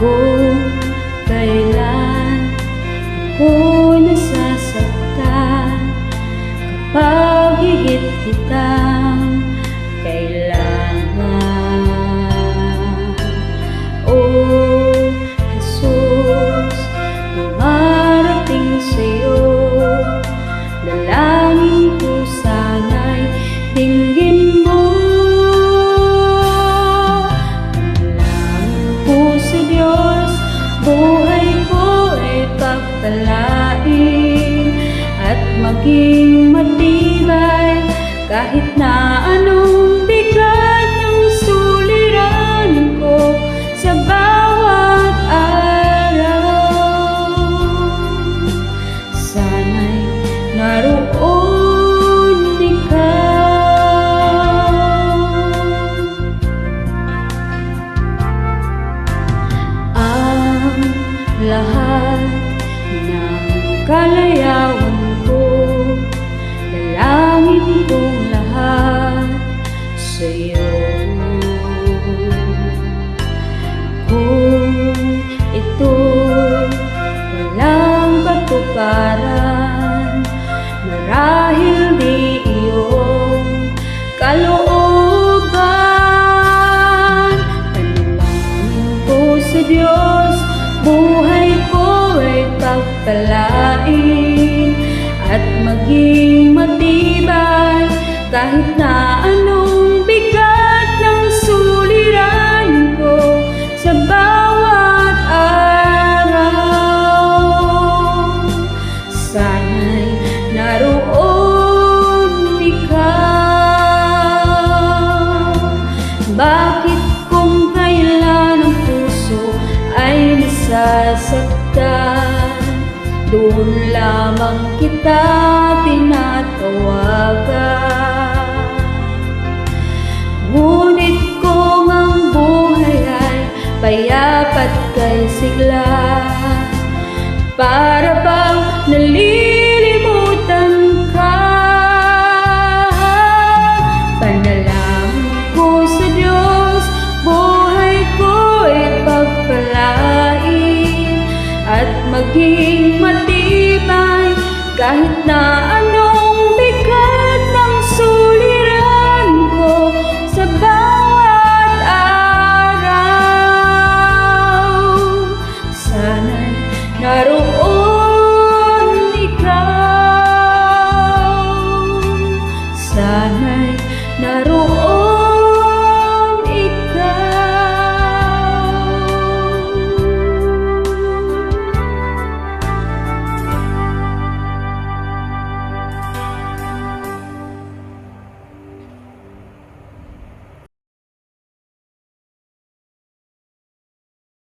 Kung kailan ako nasasaktan, kapag higit kitang kailangan. O Jesus, dumarating sa'yo, dalangin ko sana'y dinggin mo. Dalangin ko sa Diyos, buhay ko ay pagpalain at maging matibay kahit na anong bigat ng suliranin ko sa bawat araw. Sana'y naroon ikaw. Ang lahat ng kalayawan ko, dalangin kong lahat sa'yo. Kung ito'y walang katuparan, marahil di iyong kalooban. Panalangin ko sa Diyos, buhay ko ay pagpalain at maging matibay kahit na anong bigat ng suliranin ko sa bawat araw. Sana'y naroon ikaw. Bakit kung kailan ang puso ay nasasaktan, doon lamang kita tinatawagan? Ngunit kung ang buhay ay payapat kay sigla, para bang nalilimutan ka? Panalangin ko sa Diyos, buhay ko ay pagpalain at maging matibay kahit na